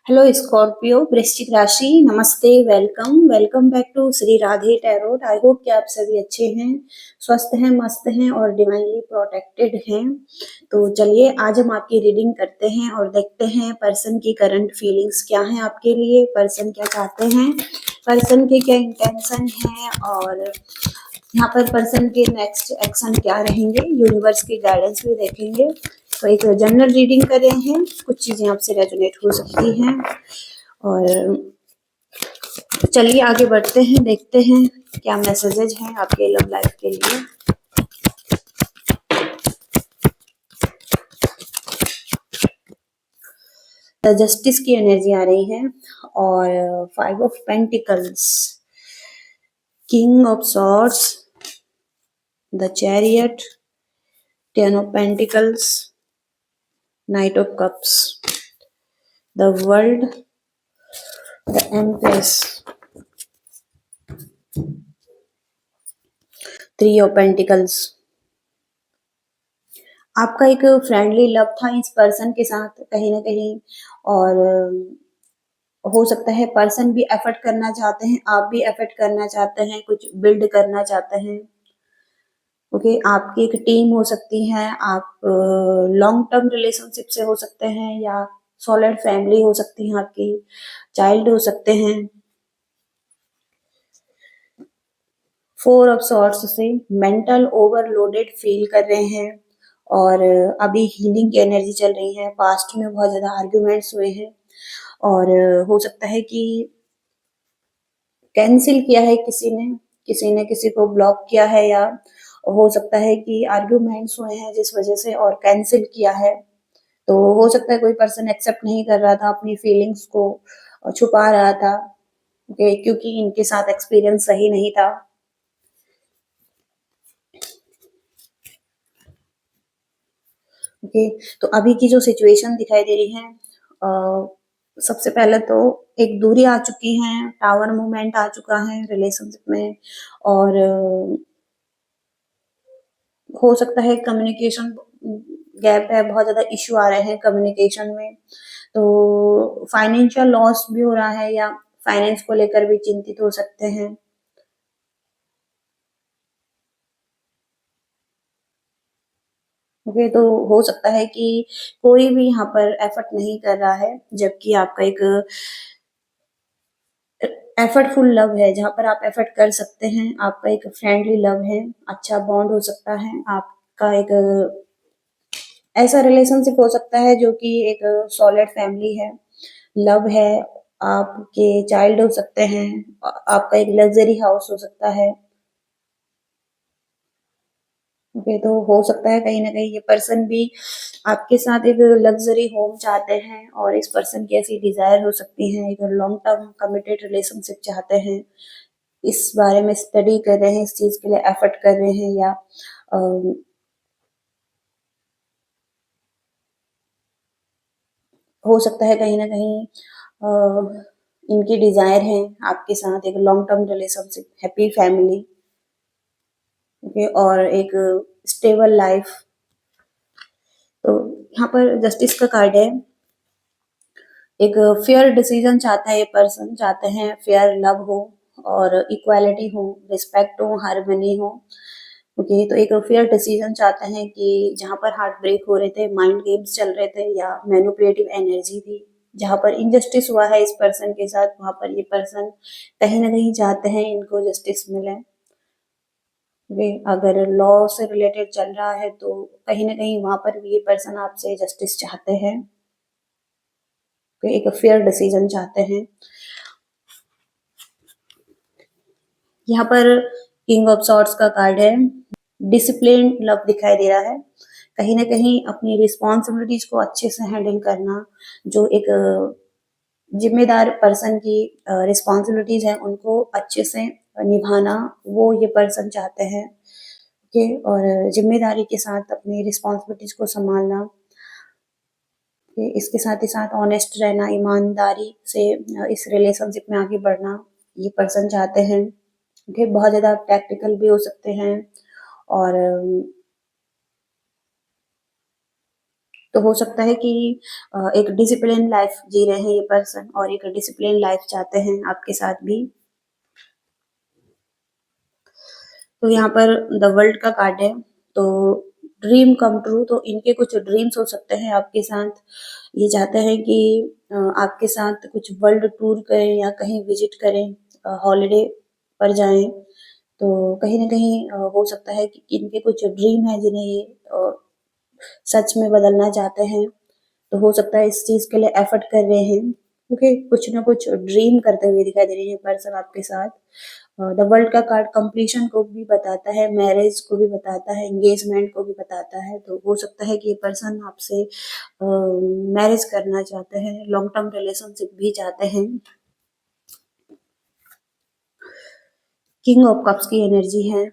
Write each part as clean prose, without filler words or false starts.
Hello Scorpio वृश्चिक राशि, नमस्ते। Welcome back to Shri Radhe tarot. I hope कि आप सभी अच्छे हैं, स्वस्थ हैं, मस्त हैं और डिवाइनली प्रोटेक्टेड हैं। तो चलिए आज हम आपकी रीडिंग करते हैं और देखते हैं पर्सन की करंट फीलिंग्स क्या हैं आपके लिए, पर्सन क्या चाहते हैं, पर्सन के क्या इंटेंशन है और यहाँ पर पर्सन के नेक्स्ट एक्शन क्या रहेंगे। यूनिवर्स की गाइडेंस भी देखेंगे। तो एक जनरल रीडिंग कर रहे हैं, कुछ चीजें आपसे रेजोनेट हो सकती हैं और चलिए आगे बढ़ते हैं, देखते हैं क्या मैसेजेज हैं आपके लव लाइफ के लिए। द जस्टिस की एनर्जी आ रही है और 5 of pentacles, king of swords, the chariot, 10 of pentacles, night of cups, the world, the empress, 3 of pentacles. आपका एक फ्रेंडली लव था इस पर्सन के साथ कहीं ना कहीं और हो सकता है पर्सन भी एफर्ट करना चाहते हैं, आप भी एफर्ट करना चाहते हैं, कुछ बिल्ड करना चाहते हैं। ओके, आपकी एक टीम हो सकती है, आप लॉन्ग टर्म रिलेशनशिप से हो सकते हैं या सॉलिड फैमिली हो सकती है, आपकी चाइल्ड हो सकते हैं। 4 ऑफ सॉर्ड्स से मेंटल ओवरलोडेड फील कर रहे हैं और अभी हीलिंग की एनर्जी चल रही है। पास्ट में बहुत ज्यादा आर्ग्यूमेंट्स हुए हैं और हो सकता है कि कैंसिल किया है किसी ने किसी को ब्लॉक किया है या हो सकता है कि आर्ग्यूमेंट्स हुए हैं जिस वजह से और कैंसिल किया है। तो हो सकता है कोई पर्सन एक्सेप्ट नहीं कर रहा था, अपनी फीलिंग्स को छुपा रहा था क्योंकि इनके साथ एक्सपीरियंस सही नहीं था। ओके, तो अभी की जो सिचुएशन दिखाई दे रही है, सबसे पहले तो एक दूरी आ चुकी है, टावर मूवमेंट आ चुका है रिलेशनशिप में और हो सकता है कम्युनिकेशन गैप है, बहुत ज्यादा इश्यू आ रहे हैं कम्युनिकेशन में। तो फाइनेंशियल लॉस भी हो रहा है या फाइनेंस को लेकर भी चिंतित हो सकते हैं। ओके, तो हो सकता है कि कोई भी यहाँ पर एफर्ट नहीं कर रहा है जबकि आपका एक एफर्टफुल लव है जहाँ पर आप एफर्ट कर सकते हैं। आपका एक फ्रेंडली लव है, अच्छा बॉन्ड हो सकता है। आपका एक ऐसा रिलेशनशिप हो सकता है जो कि एक सॉलिड फैमिली है, लव है। आपके चाइल्ड हो सकते हैं, आपका एक लग्जरी हाउस हो सकता है। ओके, तो हो सकता है कहीं ना कहीं ये पर्सन भी आपके साथ एक लग्जरी होम चाहते हैं और इस पर्सन की ऐसी डिजायर हो सकती है, एक लॉन्ग टर्म कमिटेड रिलेशनशिप चाहते हैं। इस बारे में स्टडी कर रहे हैं, इस चीज के लिए एफर्ट कर रहे हैं या हो सकता है कहीं ना कहीं इनकी डिजायर है आपके साथ एक long term relationship, happy family, okay, और एक स्टेबल लाइफ। तो यहाँ पर जस्टिस का कार्ड है। एक फेयर डिसीजन चाहता है ये पर्सन, चाहते हैं फेयर लव हो और इक्वालिटी हो, रिस्पेक्ट हो, हार्मनी हो। ओके, तो एक फेयर डिसीजन चाहते हैं कि जहाँ पर हार्ट ब्रेक हो रहे थे, माइंड गेम्स चल रहे थे या मैनिपुलेटिव एनर्जी थी, जहाँ पर इनजस्टिस हुआ है इस पर्सन के साथ, वहां पर ये पर्सन कहीं ना कहीं चाहते हैं इनको जस्टिस मिले। वे अगर लॉ से रिलेटेड चल रहा है तो कहीं ना कहीं वहां पर भी ये पर्सन आपसे जस्टिस चाहते हैं, एक फेयर डिसीजन चाहते हैं। यहाँ पर किंग ऑफ सॉर्ड्स का कार्ड है। डिसिप्लिन लव दिखाई दे रहा है, कहीं ना कहीं अपनी रिस्पॉन्सिबिलिटीज को अच्छे से हैंडल करना, जो एक जिम्मेदार पर्सन की रिस्पॉन्सिबिलिटीज है उनको अच्छे से निभाना, वो ये पर्सन चाहते हैं। ओके, और जिम्मेदारी के साथ अपनी रिस्पॉन्सिबिलिटीज को संभालना, इसके साथ ही साथ ऑनेस्ट रहना, ईमानदारी से इस रिलेशनशिप में आगे बढ़ना ये पर्सन चाहते हैं। ओके, बहुत ज्यादा प्रैक्टिकल भी हो सकते हैं और तो हो सकता है कि एक डिसिप्लिन लाइफ जी रहे हैं ये पर्सन और एक डिसिप्लिन लाइफ चाहते हैं आपके साथ भी। तो यहाँ पर द वर्ल्ड का कार्ड है, तो ड्रीम कम ट्रू, तो इनके कुछ ड्रीम्स हो सकते हैं आपके साथ। ये चाहते हैं कि आपके साथ कुछ वर्ल्ड टूर करें या कहीं विजिट करें, हॉलिडे पर जाएं। तो कहीं ना कहीं हो सकता है कि इनके कुछ ड्रीम है जिन्हें ये सच में बदलना चाहते हैं। तो हो सकता है इस चीज के लिए एफर्ट कर रहे हैं, क्योंकि कुछ ना कुछ ड्रीम करते हुए दिखाई दे रही है पर्सन आपके साथ। द वर्ल्ड का कार्ड कंप्लीशन को भी बताता है, मैरिज को भी बताता है, एंगेजमेंट को भी बताता है। तो हो सकता है कि ये पर्सन आपसे मैरिज करना चाहते हैं, लॉन्ग टर्म रिलेशनशिप भी चाहते हैं। किंग ऑफ कप्स की एनर्जी है,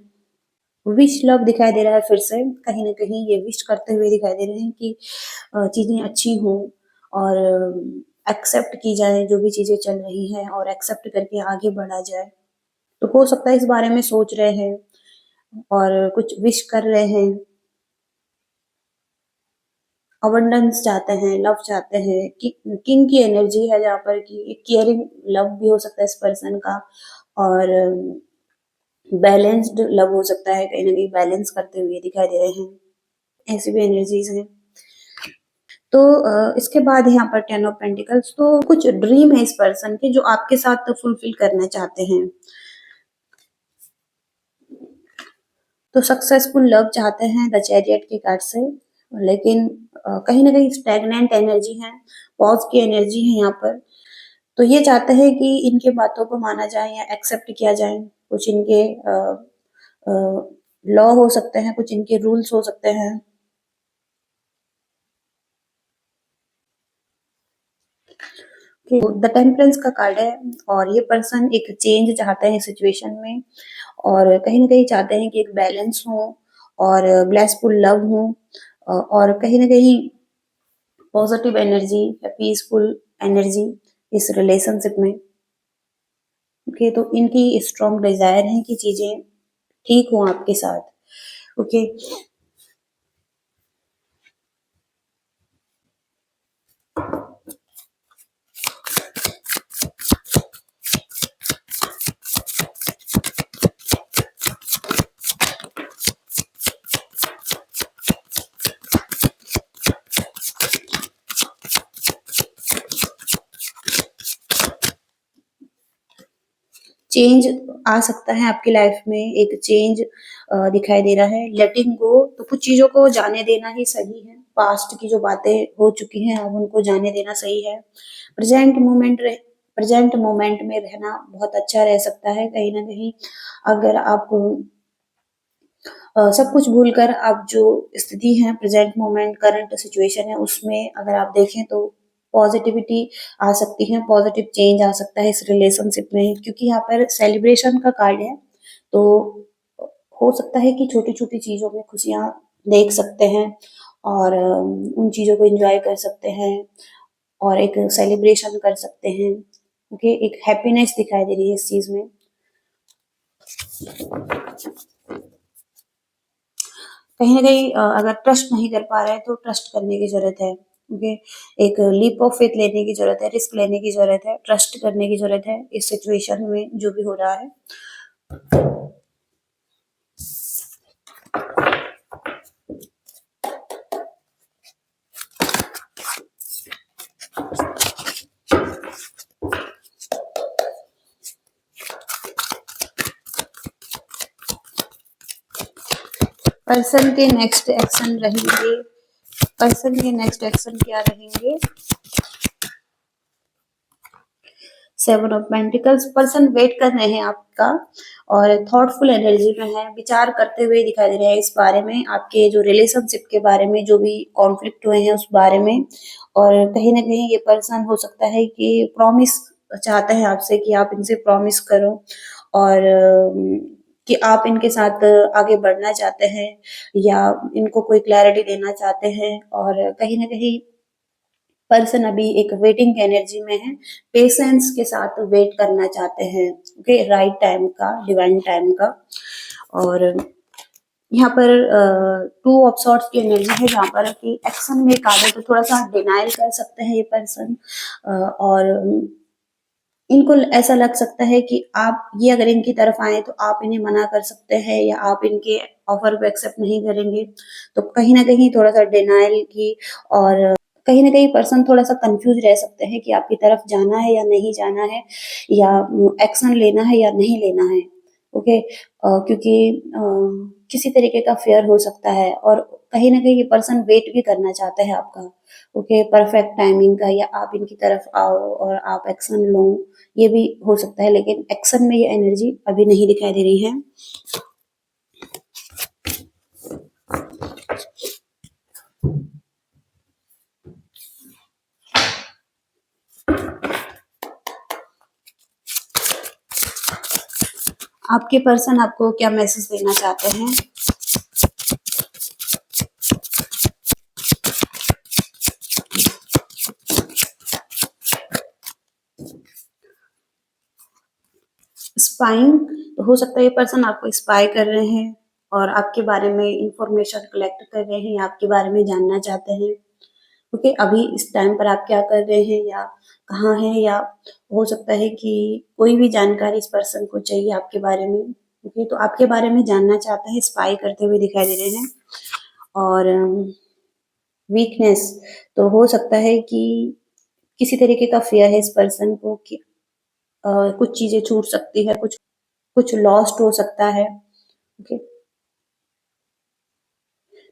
विश लव दिखाई दे रहा है फिर से। कहीं ना कहीं ये विश करते हुए दिखाई दे रहे हैं कि चीजें अच्छी हों और एक्सेप्ट की जाए जो भी चीजें चल रही हैं, और एक्सेप्ट करके आगे बढ़ा जाए। तो हो सकता है इस बारे में सोच रहे हैं और कुछ विश कर रहे हैं। अबंडेंस चाहते हैं, लव चाहते हैं, कि किंग की एनर्जी है जहाँ पर कि केयरिंग लव भी हो सकता है इस पर्सन का, और बैलेंस्ड लव हो सकता है, कहीं ना कहीं बैलेंस करते हुए दिखाई दे रहे हैं। ऐसी भी एनर्जीज हैं। तो इसके बाद यहाँ पर टेन ऑफ पेंटिकल्स, तो कुछ ड्रीम है इस पर्सन के जो आपके साथ फुलफिल करना चाहते हैं। तो सक्सेसफुल लव चाहते हैं द चैरियट के कार्ड से, लेकिन कहीं ना कहीं स्टैग्नेंट एनर्जी है, पॉज की एनर्जी है यहाँ पर। तो ये चाहते हैं कि इनके बातों को माना जाए या एक्सेप्ट किया जाए। कुछ इनके लॉ हो सकते हैं, कुछ इनके रूल्स हो सकते हैं। द टेम्परेंस का कार्ड है, और ये पर्सन एक चेंज चाहते हैं सिचुएशन में, और कहीं ना कहीं चाहते हैं कि एक बैलेंस हो और ब्लेसफुल लव हो, और कहीं ना कहीं पॉजिटिव एनर्जी या पीसफुल एनर्जी इस रिलेशनशिप में। ओके, तो इनकी स्ट्रॉन्ग डिजायर है कि चीजें ठीक हो आपके साथ। ओके, चेंज आ सकता है आपकी लाइफ में, एक चेंज दिखाई दे रहा है। लेटिंग गो, तो कुछ चीजों को जाने देना ही सही है। पास्ट की जो बातें हो चुकी हैं अब उनको जाने देना सही है। प्रेजेंट मोमेंट प्रेजेंट मोमेंट में रहना बहुत अच्छा रह सकता है। कहीं ना कहीं अगर आप सब कुछ भूलकर आप जो स्थिति है, प्रेजेंट मोमेंट करंट सिचुएशन है, उसमें अगर आप देखें तो पॉजिटिविटी आ सकती है, पॉजिटिव चेंज आ सकता है इस रिलेशनशिप में, क्योंकि यहाँ पर सेलिब्रेशन का कार्ड है। तो हो सकता है कि छोटी छोटी चीजों में खुशियां देख सकते हैं, और उन चीजों को एंजॉय कर सकते हैं, और एक सेलिब्रेशन कर सकते हैं। ओके, एक हैप्पीनेस दिखाई दे रही है इस चीज में। कहीं ना कहीं अगर ट्रस्ट नहीं कर पा रहे हैं तो ट्रस्ट करने की जरूरत है। ओके, एक लीप ऑफ फेथ लेने की जरूरत है, रिस्क लेने की जरूरत है, ट्रस्ट करने की जरूरत है इस सिचुएशन में जो भी हो रहा है। पर्सन के नेक्स्ट एक्शन रहेंगे, पर्सन के नेक्स्ट एक्शन क्या रहेंगे? Seven of pentacles, person wait कर रहे हैं आपका, और थॉटफुल एनर्जी में है, विचार करते हुए दिखाई दे रहे हैं इस बारे में, आपके जो रिलेशनशिप के बारे में, जो भी कॉन्फ्लिक्ट हुए हैं उस बारे में। और कहीं ना कहीं ये पर्सन हो सकता है कि प्रॉमिस चाहते हैं आपसे कि आप इनसे प्रॉमिस करो, और कि आप इनके साथ आगे बढ़ना चाहते हैं, या इनको कोई क्लैरिटी देना चाहते हैं। और कहीं ना कहीं पर्सन अभी एक वेटिंग एनर्जी में है, पेशेंस के साथ वेट करना चाहते हैं। ओके, राइट टाइम का, डिवाइन टाइम का। और यहाँ पर 2 ऑफ सॉर्ड्स की एनर्जी है, जहाँ पर कि एक्शन में एक आदत तो थोड़ा सा डिनायल कर सकते हैं ये पर्सन, और इनको ऐसा लग सकता है कि आप ये अगर इनकी तरफ आए तो आप इन्हें मना कर सकते हैं या आप इनके ऑफर को एक्सेप्ट नहीं करेंगे। तो कहीं ना कहीं थोड़ा सा डिनायल की, और कहीं ना कहीं पर्सन थोड़ा सा कंफ्यूज रह सकते हैं कि आपकी तरफ जाना है या नहीं जाना है, या एक्शन लेना है या नहीं लेना है। ओके, क्योंकि किसी तरीके का फेयर हो सकता है, और कहीं ना कहीं ये पर्सन वेट भी करना चाहता है आपका, ओके, परफेक्ट टाइमिंग का, या आप इनकी तरफ आओ और आप एक्शन लो, ये भी हो सकता है। लेकिन एक्शन में ये एनर्जी अभी नहीं दिखाई दे रही है। आपके पर्सन आपको क्या मैसेज देना चाहते हैं? स्पाइंग, तो हो सकता है ये पर्सन आपको स्पाई कर रहे हैं और आपके बारे में इंफॉर्मेशन कलेक्ट कर रहे हैं या आपके बारे में जानना चाहते हैं। ओके, अभी इस टाइम पर आप क्या कर रहे हैं या कहाँ हैं, या हो सकता है कि कोई भी जानकारी इस पर्सन को चाहिए आपके बारे में। ओके, तो आपके बारे में जानना चाहता है, स्पाई करते हुए दिखाई दे रहे हैं। और वीकनेस, तो हो सकता है कि किसी तरीके का फियर है इस पर्सन को कि कुछ चीजें छूट सकती है, कुछ कुछ लॉस्ट हो सकता है। ओके,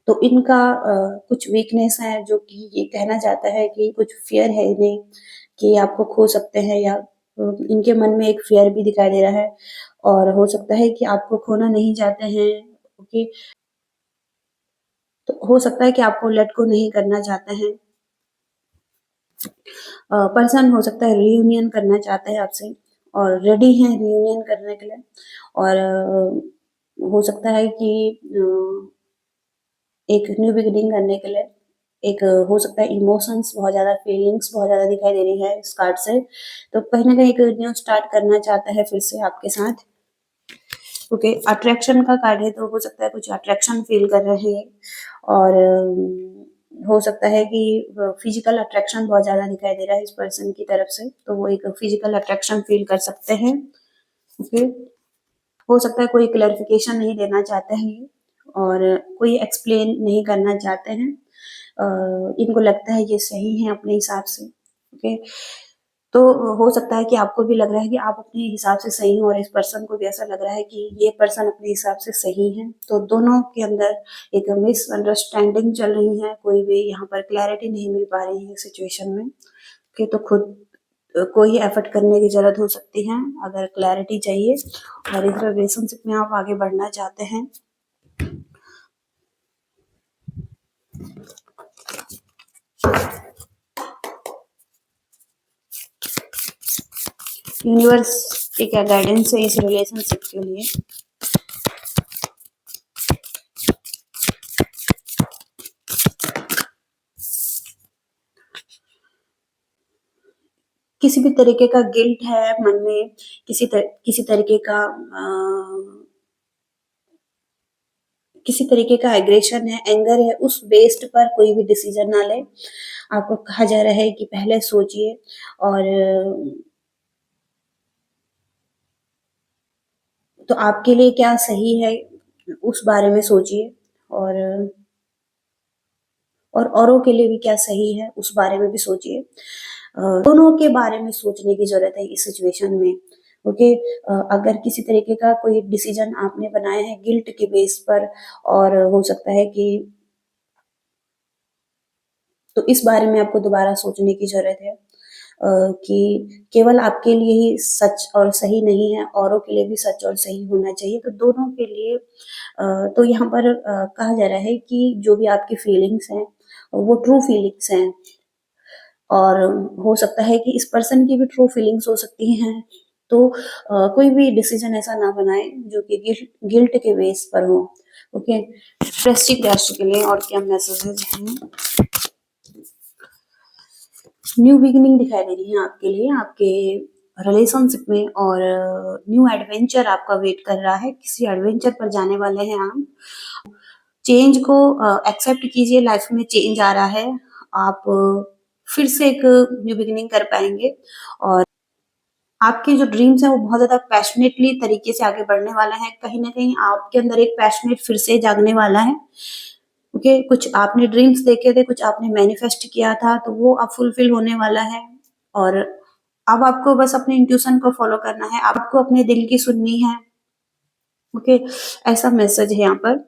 तो इनका कुछ वीकनेस है जो कि ये कहना चाहता है कि कुछ फियर है इन्हें कि आपको खो सकते हैं, या इनके मन में एक फियर भी दिखाई दे रहा है, और हो सकता है कि आपको खोना नहीं चाहते हैं। ओके, तो हो सकता है कि आपको लेट गो नहीं करना चाहते हैं। पर्सन हो सकता है रियूनियन करना चाहता है आपसे और रेडी हैं रियूनियन करने के लिए, और हो सकता है कि एक न्यू बिगिनिंग करने के लिए, एक हो सकता है इमोशंस बहुत ज़्यादा, फीलिंग्स बहुत ज़्यादा दिखाई दे रही है इस कार्ड से। तो कहीं न कहीं एक न्यू स्टार्ट करना चाहता है फिर से आपके साथ। ओके, अट्रैक्शन का कार्ड है, तो हो सकता है कुछ अट्रैक्शन फील कर रहे हैं, और हो सकता है कि फिजिकल अट्रैक्शन बहुत ज़्यादा दिखाई दे रहा है इस पर्सन की तरफ से, तो वो एक फिजिकल अट्रैक्शन फील कर सकते हैं। ओके, हो सकता है कोई क्लैरिफिकेशन नहीं देना चाहते हैं ये, और कोई एक्सप्लेन नहीं करना चाहते हैं। इनको लगता है ये सही है अपने हिसाब से। ओके, तो हो सकता है कि आपको भी लग रहा है कि आप अपने हिसाब से सही हो, और इस पर्सन को भी ऐसा लग रहा है कि ये पर्सन अपने हिसाब से सही है। तो दोनों के अंदर एक मिसअंडरस्टैंडिंग चल रही है, कोई भी यहाँ पर क्लैरिटी नहीं मिल पा रही है सिचुएशन में। ओके, तो खुद कोई एफर्ट करने की ज़रूरत हो सकती है अगर क्लैरिटी चाहिए, और इस रिलेशनशिप में आप आगे बढ़ना चाहते हैं। यूनिवर्स की क्या गाइडेंस है इस रिलेशनशिप के लिए? किसी भी तरीके का गिल्ट है मन में, किसी तरीके का किसी तरीके का एग्रेशन है, एंगर है, उस बेस्ड पर कोई भी डिसीजन ना ले। आपको कहा जा रहा है कि पहले सोचिए, और तो आपके लिए क्या सही है उस बारे में सोचिए, और औरों के लिए भी क्या सही है उस बारे में भी सोचिए। दोनों के बारे में सोचने की जरूरत है इस सिचुएशन में। ओके, अगर किसी तरीके का कोई डिसीजन आपने बनाया है गिल्ट के बेस पर, और हो सकता है कि तो इस बारे में आपको दोबारा सोचने की जरूरत है, कि केवल आपके लिए ही सच और सही नहीं है, औरों के लिए भी सच और सही होना चाहिए। तो दोनों के लिए तो यहाँ पर कहा जा रहा है कि जो भी आपकी फीलिंग्स हैं वो ट्रू फीलिंग्स हैं, और हो सकता है कि इस पर्सन की भी ट्रू फीलिंग्स हो सकती हैं। तो कोई भी डिसीजन ऐसा ना बनाए जो कि गिल्ट के बेस पर हो। ओके, वृश्चिक राशि के लिए और क्या मैसेजेज हैं? न्यू बिगिनिंग दिखाई दे रही है आपके लिए, आपके रिलेशनशिप में और न्यू एडवेंचर आपका वेट कर रहा है, किसी एडवेंचर पर जाने वाले हैं आप। चेंज को एक्सेप्ट कीजिए, लाइफ में चेंज आ रहा है, आप फिर से एक न्यू बिगिनिंग कर पाएँगे और आपके जो ड्रीम्स हैं वो बहुत ज़्यादा पैशनेटली तरीके से आगे बढ़ने वाला है। कहीं न कहीं आपके अंदर एक पैशनेट फिर से जागने वाला है। ओके, कुछ आपने ड्रीम्स देखे थे, कुछ आपने मैनिफेस्ट किया था, तो वो अब फुलफिल होने वाला है और अब आपको बस अपने इंट्यूशन को फॉलो करना है, आपको अपने दिल की सुननी है। ओके, ऐसा मैसेज है यहाँ पर।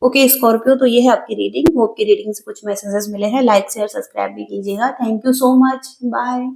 ओके स्कॉर्पियो, तो ये है आपकी रीडिंग। होप की रीडिंग से कुछ मैसेजेस मिले हैं। लाइक शेयर सब्सक्राइब भी कीजिएगा। Thank you so much. Bye.